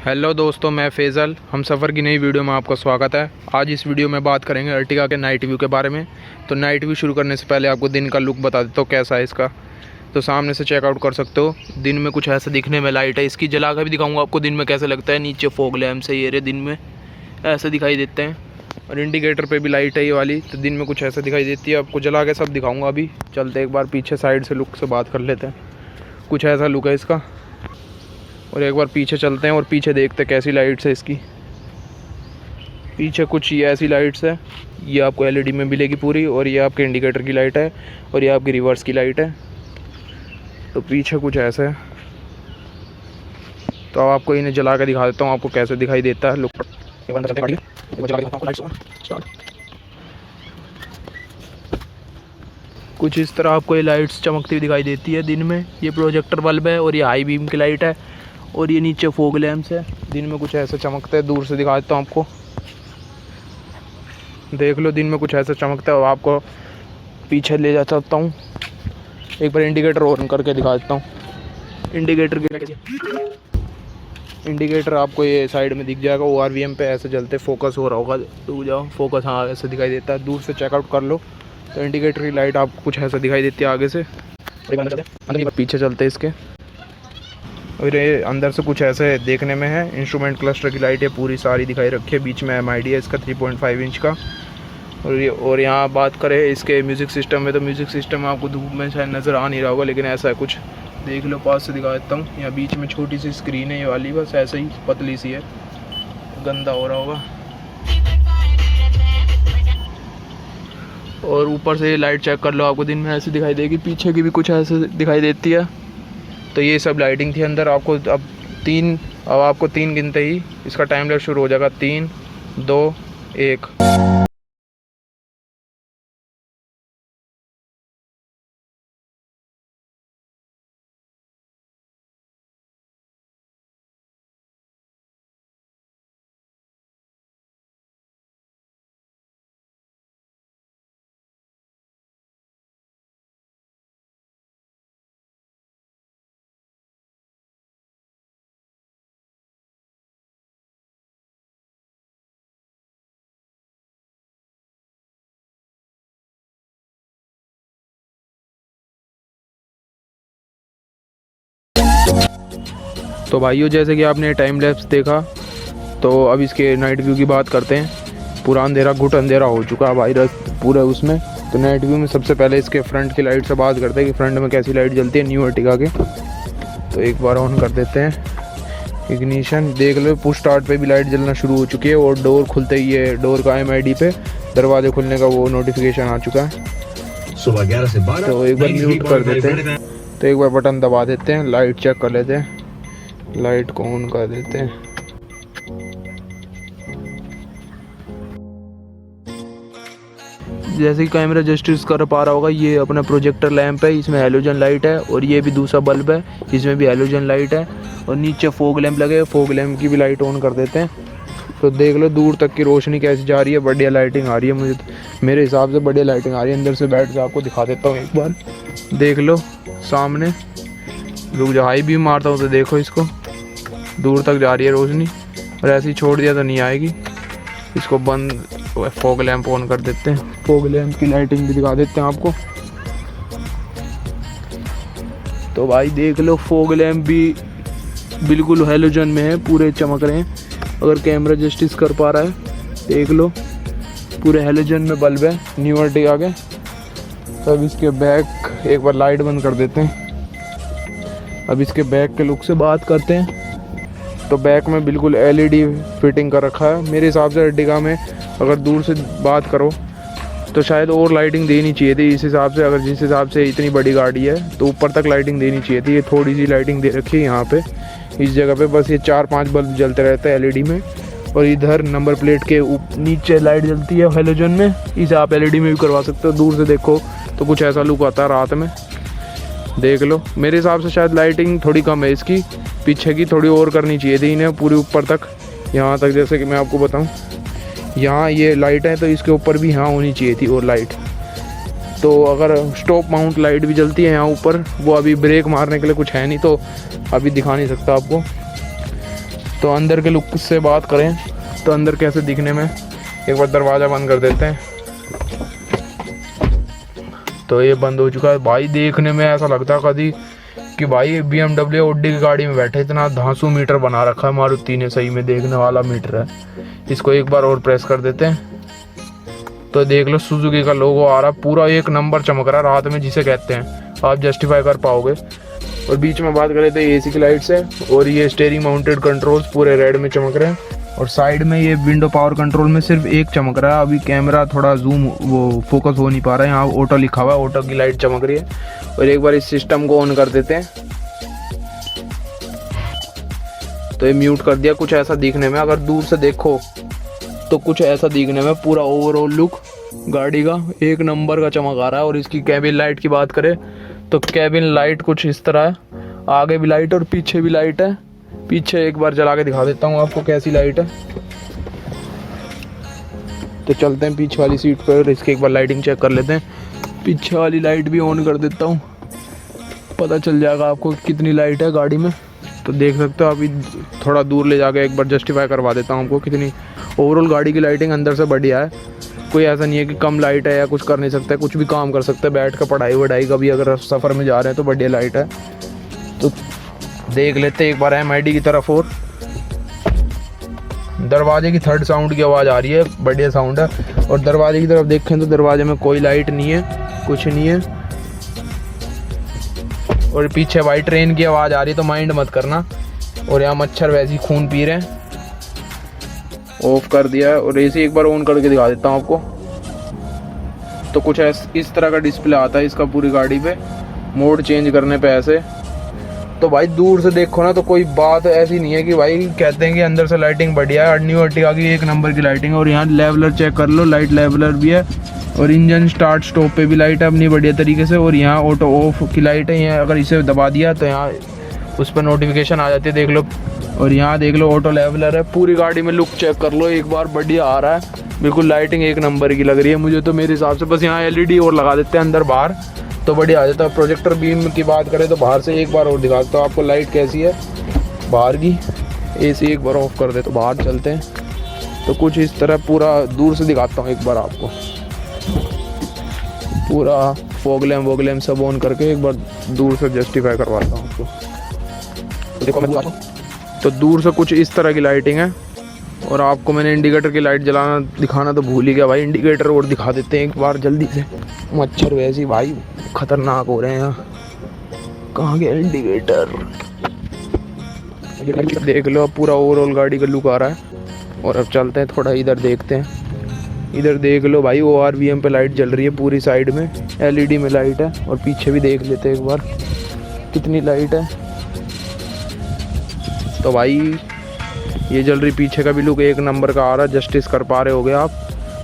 Hello दोस्तों, मैं फैज़ल। हम सफ़र की नई वीडियो में आपका स्वागत है। आज इस वीडियो में बात करेंगे अर्टिगा के नाइट व्यू के बारे में। तो नाइट व्यू शुरू करने से पहले आपको दिन का लुक बता देता हूँ कैसा है इसका। तो सामने से चेकआउट कर सकते हो। दिन में कुछ ऐसा दिखने में लाइट है, इसकी जला कर भी दिखाऊंगा आपको दिन में कैसे लगता है। नीचे फॉग लैम्प से ये दिन में ऐसे दिखाई देते हैं, और इंडिकेटर पर भी लाइट है ये वाली। तो दिन में कुछ ऐसा दिखाई देती है। आपको जला के सब दिखाऊँगा। अभी चलते एक बार पीछे साइड से लुक से बात कर लेते हैं। कुछ ऐसा लुक है इसका। और एक बार पीछे चलते हैं और पीछे देखते हैं कैसी लाइट्स है इसकी। पीछे कुछ ये ऐसी लाइट्स है, ये आपको एलईडी में मिलेगी पूरी, और ये आपके इंडिकेटर की लाइट है, और ये आपकी रिवर्स की लाइट है। तो पीछे कुछ ऐसा है। तो अब आपको इन्हें जला के दिखा देता हूँ आपको कैसे दिखाई देता है लुक। कुछ इस तरह आपको ये लाइट्स चमकती हुई दिखाई देती है दिन में। ये प्रोजेक्टर बल्ब है और ये हाई बीम की लाइट है, और ये नीचे फॉग लैम्प्स है। दिन में कुछ ऐसा चमकता है, दूर से दिखा देता हूँ आपको। देख लो, दिन में कुछ ऐसा चमकता है। और आपको पीछे ले जा सकता हूँ, एक बार इंडिकेटर ऑन करके दिखा देता हूँ। इंडिकेटर आपको ये साइड में दिख जाएगा। ORVM पे ऐसे जलते फोकस हो रहा होगा। रुक जाओ, फोकस, हाँ ऐसे दिखाई देता है। दूर से चेकआउट कर लो तो इंडिकेटर की लाइट आपको कुछ ऐसा दिखाई देती है आगे से। पीछे चलते हैं इसके, और ये अंदर से कुछ ऐसे देखने में है। इंस्ट्रूमेंट क्लस्टर की लाइट है पूरी सारी दिखाई रखी है। बीच में MID है इसका 3.5 इंच का। और यहाँ बात करें इसके म्यूज़िक सिस्टम में, तो म्यूज़िक सिस्टम आपको धूप में शायद नज़र आ नहीं रहा होगा, लेकिन ऐसा है कुछ। देख लो, पास से दिखा देता हूँ। यहाँ बीच में छोटी सी स्क्रीन है ये वाली, बस ऐसे ही पतली सी है। गंदा हो रहा होगा। और ऊपर से ये लाइट चेक कर लो, आपको दिन में ऐसी दिखाई देगी। पीछे की भी कुछ ऐसे दिखाई देती है। तो ये सब लाइटिंग थी अंदर। आपको अब आपको 3 गिनते ही इसका टाइम लैप्स शुरू हो जाएगा। 3, 2, 1। तो भाइयों, जैसे कि आपने टाइम लैप्स देखा, तो अब इसके नाइट व्यू की बात करते हैं। पूरा अंधेरा, घुट अंधेरा हो चुका है भाई पूरा उसमें। तो नाइट व्यू में सबसे पहले इसके फ्रंट की लाइट से बात करते हैं कि फ्रंट में कैसी लाइट जलती है न्यू अर्टिगा के। तो एक बार ऑन कर देते हैं इग्निशन। देख लो, पुश स्टार्ट पे भी लाइट जलना शुरू हो चुकी है, और डोर खुलते ही ये डोर का MID पे दरवाजे खुलने का वो नोटिफिकेशन आ चुका है। सुबह 11 से 12। तो एक बार म्यूट कर देते हैं। तो एक बार बटन दबा देते हैं, लाइट चेक कर लेते हैं। लाइट को ऑन कर देते हैं। जैसे कि कैमरा जस्टिस कर पा रहा होगा, ये अपना प्रोजेक्टर लैंप है। इसमें हैलोजन लाइट है, और ये भी दूसरा बल्ब है, इसमें भी हैलोजन लाइट है। और नीचे फॉग लैंप लगे, फॉग लैंप की भी लाइट ऑन कर देते हैं। तो देख लो दूर तक की रोशनी कैसी जा रही है। बढ़िया लाइटिंग आ रही है, मेरे हिसाब से बढ़िया लाइटिंग आ रही है। अंदर से बैठ के आपको दिखा देता हूँ एक बार। देख लो सामने, रुक जा, हाई भी मारता हूँ तो देखो इसको, दूर तक जा रही है रोशनी। और ऐसे ही छोड़ दिया तो नहीं आएगी। इसको बंद, फॉग लैंप ऑन कर देते हैं। फॉग लैंप की लाइटिंग भी दिखा देते हैं आपको। तो भाई देख लो, फॉग लैंप भी बिल्कुल हैलोजन में है, पूरे चमक रहे हैं। अगर कैमरा जस्टिस कर पा रहा है, देख लो पूरे हैलोजन में बल्ब है न्यू अर्टिगा के। तब इसके बैक एक बार लाइट बंद कर देते हैं। अब इसके बैक के लुक से बात करते हैं। तो बैक में बिल्कुल LED फिटिंग कर रखा है। मेरे हिसाब से अर्टिगा में अगर दूर से बात करो तो शायद और लाइटिंग देनी चाहिए थी इस हिसाब से। अगर जिस हिसाब से इतनी बड़ी गाड़ी है तो ऊपर तक लाइटिंग देनी चाहिए थी। ये थोड़ी सी लाइटिंग दे रखी है यहाँ पे, इस जगह पे बस ये 4-5 बल्ब जलते रहते हैं LED में। और इधर नंबर प्लेट के नीचे लाइट जलती है हैलोजन में। इसे आप LED में भी करवा सकते हो। दूर से देखो तो कुछ ऐसा लुक आता है रात में। देख लो, मेरे हिसाब से शायद लाइटिंग थोड़ी कम है इसकी, पीछे की थोड़ी और करनी चाहिए थी इन्हें, पूरी ऊपर तक, यहाँ तक। जैसे कि मैं आपको बताऊँ, यहाँ ये लाइट है तो इसके ऊपर भी यहाँ होनी चाहिए थी और लाइट। तो अगर स्टॉप माउंट लाइट भी जलती है यहाँ ऊपर, वो अभी ब्रेक मारने के लिए कुछ है नहीं, तो अभी दिखा नहीं सकता आपको। तो अंदर के लुक से बात करें तो अंदर कैसे दिखने में, एक बार दरवाज़ा बंद कर देते हैं। तो ये बंद हो चुका है भाई। देखने में ऐसा लगता है कभी कि भाई BMW ऑडी की गाड़ी में बैठे, इतना धांसू मीटर बना रखा है मारुति ने, सही में देखने वाला मीटर है। इसको एक बार और प्रेस कर देते हैं तो देख लो सुजुकी का लोगो आ रहा, पूरा एक नंबर चमक रहा है रात में, जिसे कहते हैं आप जस्टिफाई कर पाओगे। और बीच में बात करें तो AC की लाइट्स है और ये स्टीयरिंग माउंटेड कंट्रोल्स पूरे रेड में चमक रहे हैं। और साइड में ये विंडो पावर कंट्रोल में सिर्फ एक चमक रहा है, अभी कैमरा थोड़ा जूम वो फोकस हो नहीं पा रहा है। यहाँ ऑटो लिखा हुआ है, ऑटो की लाइट चमक रही है। और एक बार इस सिस्टम को ऑन कर देते हैं तो ये म्यूट कर दिया। कुछ ऐसा दिखने में, अगर दूर से देखो तो कुछ ऐसा दिखने में, पूरा ओवरऑल लुक गाड़ी का एक नंबर का चमक आ रहा है। और इसकी कैबिन लाइट की बात करें तो कैबिन लाइट कुछ इस तरह है, आगे भी लाइट और पीछे भी लाइट है। पीछे एक बार जला के दिखा देता हूँ आपको कैसी लाइट है। तो चलते हैं पीछे वाली सीट पर और इसकी एक बार लाइटिंग चेक कर लेते हैं। पीछे वाली लाइट भी ऑन कर देता हूँ, पता चल जाएगा आपको कितनी लाइट है गाड़ी में। तो देख सकते हो, अभी थोड़ा दूर ले जाके एक बार जस्टिफाई करवा देता हूँ आपको कितनी ओवरऑल गाड़ी की लाइटिंग अंदर से बढ़िया है। कोई ऐसा नहीं है कि कम लाइट है या कुछ कर नहीं सकता है, कुछ भी काम कर सकते हैं बैठ कर, पढ़ाई वढ़ाई का भी अगर सफ़र में जा रहे हैं तो बढ़िया लाइट है। तो देख लेते हैं एक बार MID की तरफ। और दरवाजे की थर्ड साउंड की आवाज़ आ रही है, बढ़िया साउंड है। और दरवाजे की तरफ देखें तो दरवाजे में कोई लाइट नहीं है, कुछ नहीं है। और पीछे वाइट ट्रेन की आवाज़ आ रही है तो माइंड मत करना। और यहाँ मच्छर वैसे ही खून पी रहे हैं। ऑफ कर दिया है और AC एक बार ऑन करके दिखा देता हूँ आपको। तो कुछ इस तरह का डिस्प्ले आता है इसका पूरी गाड़ी पे, मोड चेंज करने पे ऐसे। तो भाई दूर से देखो ना तो कोई बात ऐसी नहीं है कि भाई कहते हैं कि अंदर से लाइटिंग बढ़िया है। न्यू अर्टिगा की एक नंबर की लाइटिंग है। और यहाँ लेवलर चेक कर लो, लाइट लेवलर भी है। और इंजन स्टार्ट स्टॉप पे भी लाइट है अपनी बढ़िया तरीके से। और यहाँ ऑटो ऑफ की लाइट है, यहाँ अगर इसे दबा दिया तो यहाँ उस पर नोटिफिकेशन आ जाती है, देख लो। और यहाँ देख लो ऑटो लेवलर है। पूरी गाड़ी में लुक चेक कर लो एक बार, बढ़िया आ रहा है बिल्कुल, लाइटिंग एक नंबर की लग रही है मुझे तो मेरे हिसाब से। बस यहाँ LED और लगा देते हैं अंदर बाहर तो बढ़िया आ जाता है। प्रोजेक्टर बीम की बात करें तो बाहर से एक बार और दिखाता हूँ आपको लाइट कैसी है बाहर की। AC एक बार ऑफ कर दे तो बाहर चलते हैं तो कुछ इस तरह पूरा दूर से दिखाता हूँ एक बार आपको। पूरा फॉग लैम्प सब ऑन करके एक बार दूर से जस्टिफाई करवाता हूँ आपको। तो देखो मैं तो दूर से कुछ इस तरह की लाइटिंग है। और आपको मैंने इंडिकेटर की लाइट जलाना दिखाना तो भूल ही गया भाई, इंडिकेटर और दिखा देते हैं एक बार जल्दी से। मच्छर वैसे ही भाई खतरनाक हो रहे हैं यहाँ। कहाँ गया इंडिकेटर? देख लो पूरा ओवरऑल गाड़ी का लुक आ रहा है। और अब चलते हैं थोड़ा इधर देखते हैं। इधर देख लो भाई ORVM पे लाइट जल रही है पूरी साइड में, LED में लाइट है। और पीछे भी देख लेते हैं एक बार कितनी लाइट है। तो भाई ये जल रही, पीछे का भी लुक एक नंबर का आ रहा है, जस्टिस कर पा रहे होगे आप।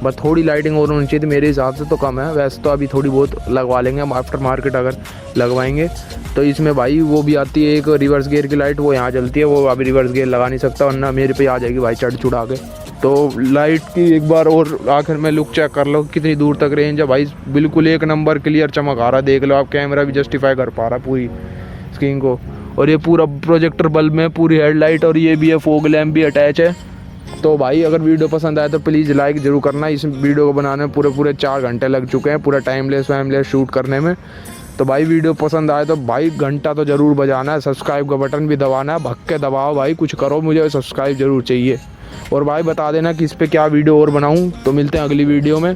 बस थोड़ी लाइटिंग और होनी चाहिए थी मेरे हिसाब से, तो कम है। वैसे तो अभी थोड़ी बहुत लगवा लेंगे हम आफ्टर मार्केट अगर लगवाएंगे तो। इसमें भाई वो भी आती है एक रिवर्स गियर की लाइट, वो यहाँ जलती है, वो अभी रिवर्स गियर लगा नहीं सकता वरना मेरे पे आ जाएगी भाई चढ़ चुढ़ा के। तो लाइट की एक बार और आखिर में लुक चेक कर लो कितनी दूर तक रेंज है भाई, बिल्कुल एक नंबर क्लियर चमक आ रहा है। देख लो आप, कैमरा भी जस्टिफाई कर पा रहा है पूरी स्क्रीन को। और ये पूरा प्रोजेक्टर बल्ब में पूरी हेडलाइट और ये भी है, फॉग लैम्प भी अटैच है। तो भाई अगर वीडियो पसंद आए तो प्लीज़ लाइक ज़रूर करना। इस वीडियो को बनाने में पूरे 4 घंटे लग चुके हैं, पूरा टाइमलेस शूट करने में। तो भाई वीडियो पसंद आए तो भाई घंटा तो ज़रूर बजाना है, सब्सक्राइब का बटन भी दबाना है, भग के दबाओ भाई, कुछ करो, मुझे सब्सक्राइब ज़रूर चाहिए। और भाई बता देना कि इस पर क्या वीडियो और बनाऊँ। तो मिलते हैं अगली वीडियो में।